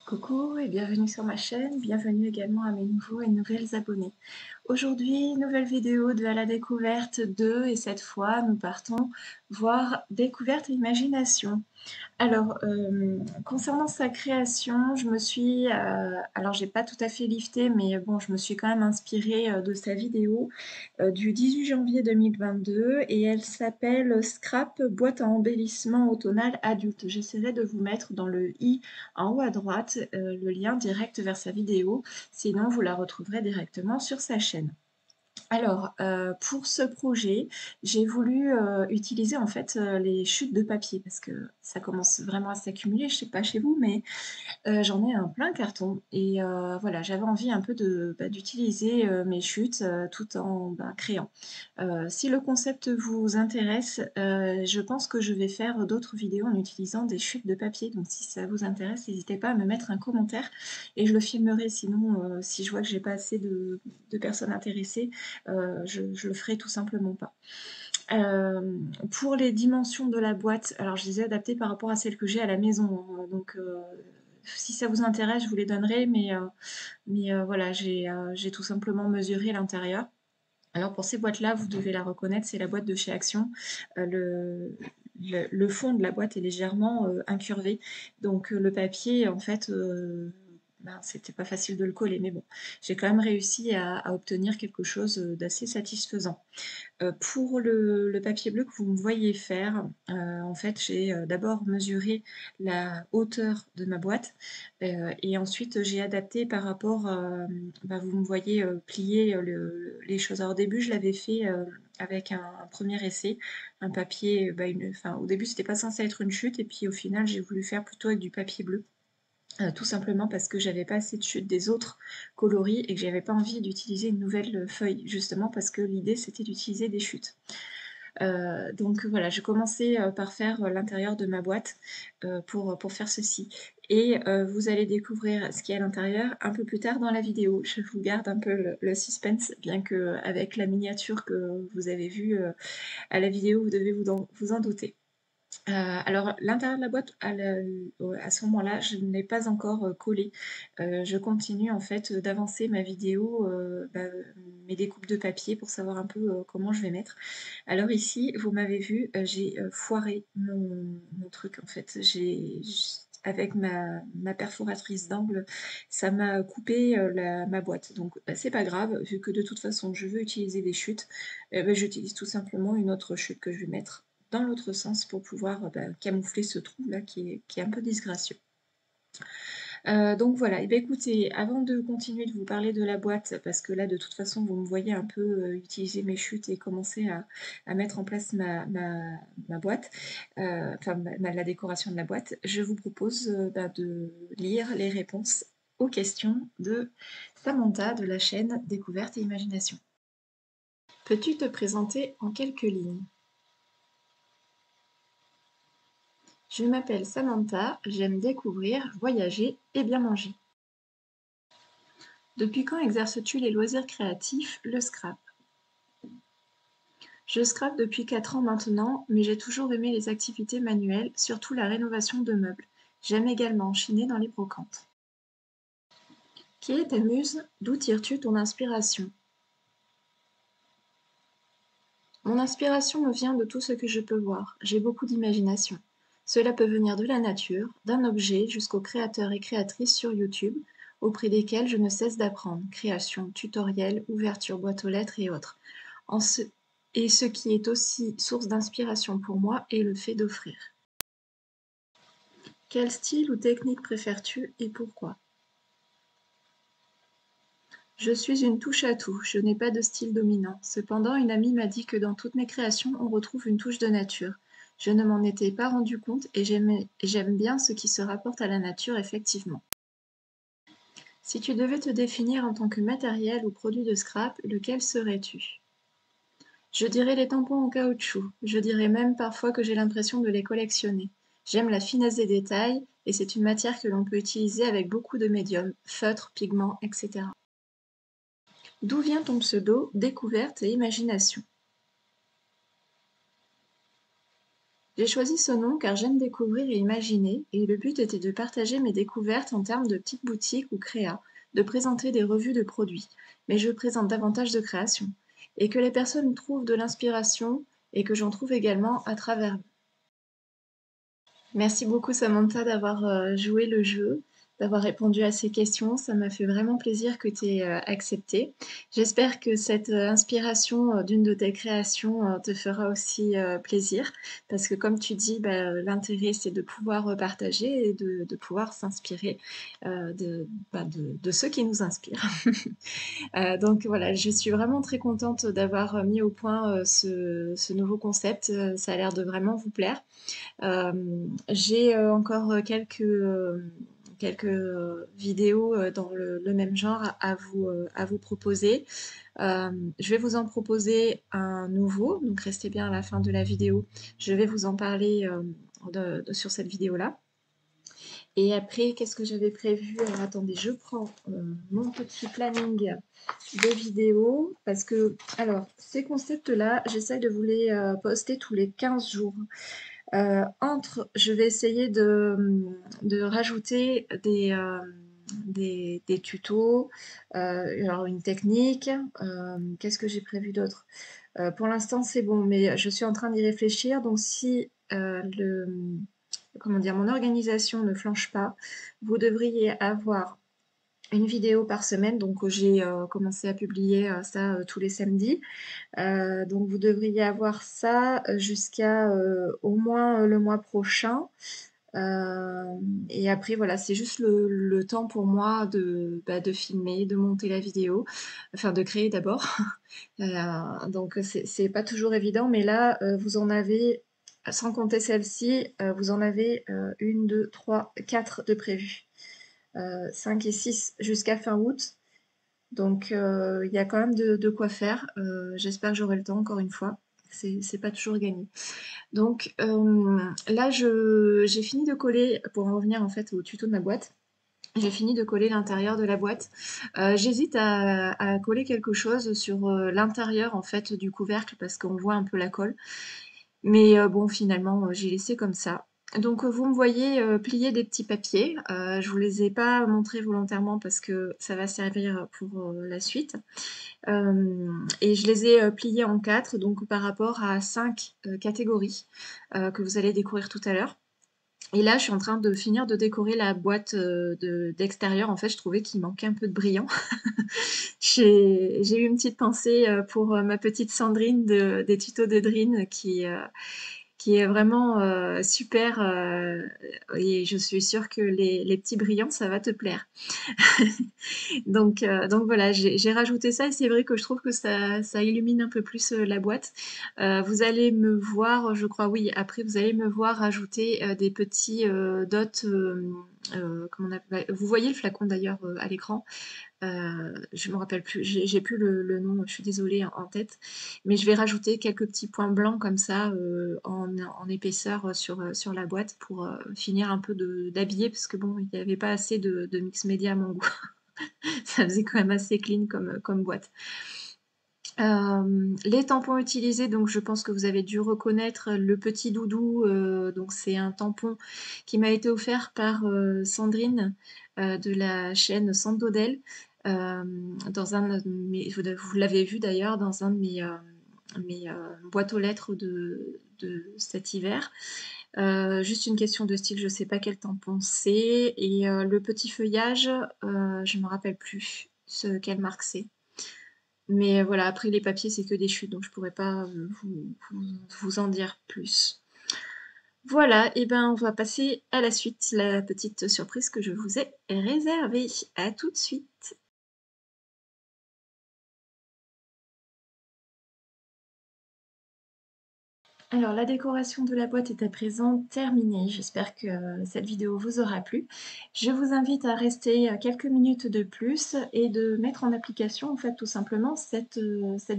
Coucou et bienvenue sur ma chaîne, bienvenue également à mes nouveaux et nouvelles abonnés. Aujourd'hui, nouvelle vidéo de à la découverte de, et cette fois nous partons voir découverte et imagination. Alors, concernant sa création, je me suis, alors j'ai pas tout à fait lifté, mais bon, je me suis quand même inspirée de sa vidéo du 18 janvier 2022 et elle s'appelle Scrap, boîte à embellissement automnal adulte. J'essaierai de vous mettre dans le i en haut à droite le lien direct vers sa vidéo, sinon vous la retrouverez directement sur sa chaîne. Alors, pour ce projet, j'ai voulu, utiliser en fait, les chutes de papier parce que ça commence vraiment à s'accumuler, je sais pas chez vous, mais j'en ai un plein carton et voilà, j'avais envie un peu d'utiliser, mes chutes, tout en, créant. Si le concept vous intéresse, je pense que je vais faire d'autres vidéos en utilisant des chutes de papier, donc si ça vous intéresse, n'hésitez pas à me mettre un commentaire et je le filmerai. Sinon, si je vois que j'ai pas assez de personnes intéressées, je le ferai tout simplement pas. Pour les dimensions de la boîte, alors je les ai adaptées par rapport à celles que j'ai à la maison, hein, donc si ça vous intéresse, je vous les donnerai, mais voilà, j'ai tout simplement mesuré l'intérieur. Alors pour ces boîtes-là, vous devez la reconnaître, c'est la boîte de chez Action. Le fond de la boîte est légèrement incurvé, donc le papier, en fait, c'était pas facile de le coller, mais bon, j'ai quand même réussi à obtenir quelque chose d'assez satisfaisant. Pour le papier bleu que vous me voyez faire, en fait, j'ai d'abord mesuré la hauteur de ma boîte et ensuite j'ai adapté par rapport, vous me voyez plier les choses. Alors au début, je l'avais fait avec un premier essai, un papier, au début, c'était pas censé être une chute, et puis au final, j'ai voulu faire plutôt avec du papier bleu. Tout simplement parce que j'avais pas assez de chutes des autres coloris et que j'avais pas envie d'utiliser une nouvelle feuille, justement parce que l'idée c'était d'utiliser des chutes. Donc voilà, je commençais par faire l'intérieur de ma boîte pour faire ceci. Et vous allez découvrir ce qu'il y a à l'intérieur un peu plus tard dans la vidéo. Je vous garde un peu le suspense, bien que avec la miniature que vous avez vue à la vidéo, vous devez vous en douter. Alors l'intérieur de la boîte, à ce moment-là, je ne l'ai pas encore collé. Je continue en fait d'avancer ma vidéo, mes découpes de papier pour savoir un peu comment je vais mettre. Alors ici, vous m'avez vu, j'ai foiré mon truc en fait. Avec ma perforatrice d'angle, ça m'a coupé ma boîte. Donc c'est pas grave, vu que de toute façon je veux utiliser des chutes, j'utilise tout simplement une autre chute que je vais mettre dans l'autre sens pour pouvoir camoufler ce trou là qui est un peu disgracieux. Donc voilà, et bien écoutez, avant de continuer de vous parler de la boîte, parce que là de toute façon vous me voyez un peu utiliser mes chutes et commencer à mettre en place ma boîte, la décoration de la boîte, je vous propose de lire les réponses aux questions de Samantha de la chaîne Découverte et Imagination. Peux-tu te présenter en quelques lignes? Je m'appelle Samantha, j'aime découvrir, voyager et bien manger. Depuis quand exerces-tu les loisirs créatifs, le scrap? Je scrape depuis 4 ans maintenant, mais j'ai toujours aimé les activités manuelles, surtout la rénovation de meubles. J'aime également chiner dans les brocantes. Qui est ta muse? D'où tires-tu ton inspiration? Mon inspiration me vient de tout ce que je peux voir. J'ai beaucoup d'imagination. Cela peut venir de la nature, d'un objet jusqu'aux créateurs et créatrices sur YouTube, auprès desquels je ne cesse d'apprendre. Création, tutoriels, ouverture, boîte aux lettres et autres. Et ce qui est aussi source d'inspiration pour moi est le fait d'offrir. Quel style ou technique préfères-tu et pourquoi? Je suis une touche-à-tout, je n'ai pas de style dominant. Cependant, une amie m'a dit que dans toutes mes créations, on retrouve une touche de nature. Je ne m'en étais pas rendu compte et j'aime bien ce qui se rapporte à la nature, effectivement. Si tu devais te définir en tant que matériel ou produit de scrap, lequel serais-tu? Je dirais les tampons en caoutchouc. Je dirais même parfois que j'ai l'impression de les collectionner. J'aime la finesse des détails et c'est une matière que l'on peut utiliser avec beaucoup de médiums, feutres, pigments, etc. D'où vient ton pseudo Découverte et Imagination? J'ai choisi ce nom car j'aime découvrir et imaginer, et le but était de partager mes découvertes en termes de petites boutiques ou créa, de présenter des revues de produits, mais je présente davantage de créations, et que les personnes trouvent de l'inspiration et que j'en trouve également à travers eux. Merci beaucoup Samantha d'avoir joué le jeu, d'avoir répondu à ces questions. Ça m'a fait vraiment plaisir que tu aies accepté. J'espère que cette inspiration d'une de tes créations te fera aussi plaisir, parce que comme tu dis, bah, l'intérêt c'est de pouvoir partager et de pouvoir s'inspirer de ceux qui nous inspirent. Donc voilà, je suis vraiment très contente d'avoir mis au point ce nouveau concept. Ça a l'air de vraiment vous plaire. J'ai encore quelques vidéos dans le même genre à vous proposer. Je vais vous en proposer un nouveau, donc restez bien à la fin de la vidéo. Je vais vous en parler sur cette vidéo-là. Et après, qu'est-ce que j'avais prévu? Alors attendez, je prends mon petit planning de vidéos parce que, alors, ces concepts-là, j'essaye de vous les poster tous les 15 jours. Je vais essayer de rajouter des tutos, alors une technique. Qu'est-ce que j'ai prévu d'autre? Pour l'instant, c'est bon, mais je suis en train d'y réfléchir. Donc, si comment dire, mon organisation ne flanche pas, vous devriez avoir une vidéo par semaine. Donc, j'ai commencé à publier ça tous les samedis. Donc vous devriez avoir ça jusqu'à au moins le mois prochain. Et après, voilà, c'est juste le temps pour moi de filmer, de monter la vidéo, enfin de créer d'abord. Donc c'est pas toujours évident, mais là, vous en avez, sans compter celle-ci, vous en avez une, deux, trois, quatre de prévues. 5 et 6 jusqu'à fin août. Donc il y a quand même de quoi faire. J'espère que j'aurai le temps encore une fois. C'est pas toujours gagné. Donc là, j'ai fini de coller, pour en revenir en fait au tuto de ma boîte, j'ai fini de coller l'intérieur de la boîte. J'hésite à coller quelque chose sur l'intérieur en fait du couvercle parce qu'on voit un peu la colle. Mais bon, finalement, j'ai laissé comme ça. Donc vous me voyez plier des petits papiers. Je vous les ai pas montrés volontairement parce que ça va servir pour la suite. Et je les ai pliés en 4, donc par rapport à 5 catégories que vous allez découvrir tout à l'heure. Et là, je suis en train de finir de décorer la boîte d'extérieur. En fait, je trouvais qu'il manquait un peu de brillant. J'ai eu une petite pensée pour ma petite Sandrine des tutos de Drine qui est vraiment super et je suis sûre que les petits brillants, ça va te plaire. Donc voilà, j'ai rajouté ça et c'est vrai que je trouve que ça illumine un peu plus la boîte. Vous allez me voir, je crois, oui, après vous allez me voir rajouter des petits dots. Comment on appelle, vous voyez le flacon d'ailleurs à l'écran. Je me rappelle plus, j'ai plus le nom, je suis désolée en tête, mais je vais rajouter quelques petits points blancs comme ça en épaisseur sur la boîte pour finir un peu d'habiller parce que bon, il n'y avait pas assez de mix média à mon goût. Ça faisait quand même assez clean comme boîte. Les tampons utilisés, donc je pense que vous avez dû reconnaître le petit doudou. Donc c'est un tampon qui m'a été offert par Sandrine de la chaîne Sandodel. Dans un de vous l'avez vu d'ailleurs dans un de mes boîtes aux lettres de cet hiver. Juste une question de style, je ne sais pas quel tampon c'est. Et le petit feuillage, je ne me rappelle plus quelle marque c'est. Mais voilà, après les papiers, c'est que des chutes, donc je pourrais pas vous en dire plus. Voilà, et ben on va passer à la suite, la petite surprise que je vous ai réservée. À tout de suite. Alors la décoration de la boîte est à présent terminée. J'espère que cette vidéo vous aura plu. Je vous invite à rester quelques minutes de plus et de mettre en application en fait tout simplement cette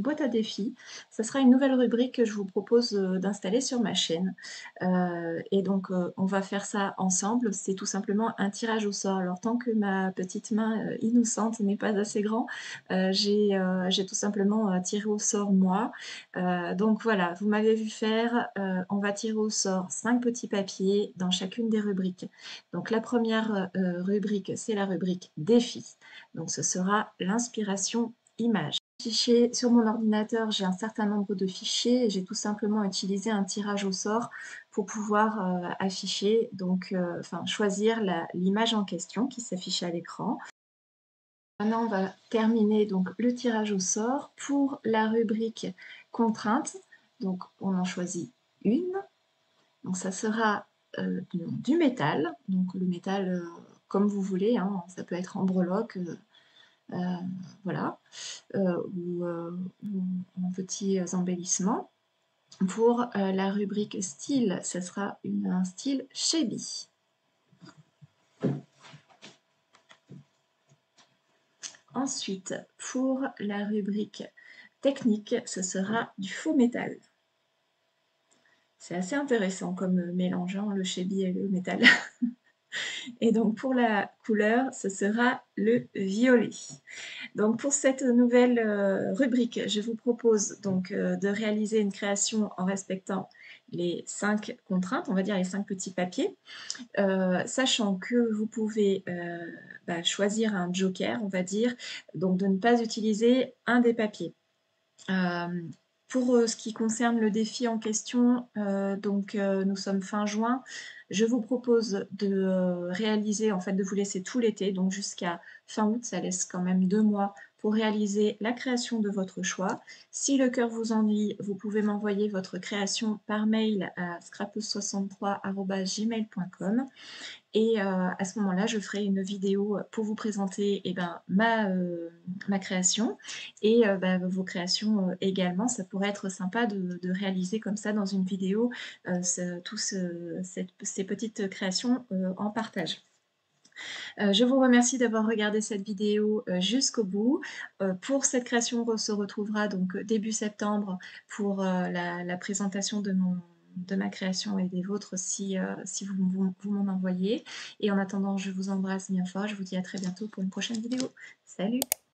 boîte à défis. Ça sera une nouvelle rubrique que je vous propose d'installer sur ma chaîne. Et donc on va faire ça ensemble. C'est tout simplement un tirage au sort. Alors tant que ma petite main innocente n'est pas assez grand, j'ai tout simplement tiré au sort moi. Donc voilà, vous m'avez vu faire faire, on va tirer au sort 5 petits papiers dans chacune des rubriques. Donc la première rubrique, c'est la rubrique défi. Donc ce sera l'inspiration image. Fichier, sur mon ordinateur, j'ai un certain nombre de fichiers et j'ai tout simplement utilisé un tirage au sort pour pouvoir afficher, donc enfin choisir l'image en question qui s'affiche à l'écran. Maintenant, on va terminer donc le tirage au sort pour la rubrique contrainte. Donc, on en choisit une. Donc, ça sera du métal. Donc, le métal comme vous voulez, hein, ça peut être en breloque, voilà, ou en petits embellissements. Pour la rubrique style, ce sera un style shabby. Ensuite, pour la rubrique technique, ce sera du faux métal. C'est assez intéressant comme mélange, hein, le shabby et le métal. Et donc pour la couleur, ce sera le violet. Donc pour cette nouvelle rubrique, je vous propose donc de réaliser une création en respectant les 5 contraintes, on va dire les 5 petits papiers, sachant que vous pouvez choisir un joker, on va dire, donc de ne pas utiliser un des papiers. Pour ce qui concerne le défi en question, nous sommes fin juin. Je vous propose de réaliser, en fait, de vous laisser tout l'été, donc jusqu'à fin août, ça laisse quand même 2 mois pour réaliser la création de votre choix. Si le cœur vous ennuie, vous pouvez m'envoyer votre création par mail à scrapeuse63@gmail.com. Et à ce moment-là, je ferai une vidéo pour vous présenter ma création et vos créations également. Ça pourrait être sympa de réaliser comme ça dans une vidéo ces petites créations en partage. Je vous remercie d'avoir regardé cette vidéo jusqu'au bout. Pour cette création, on se retrouvera donc début septembre pour la présentation de ma création et des vôtres si vous m'en envoyez. Et en attendant, je vous embrasse bien fort. Je vous dis à très bientôt pour une prochaine vidéo. Salut!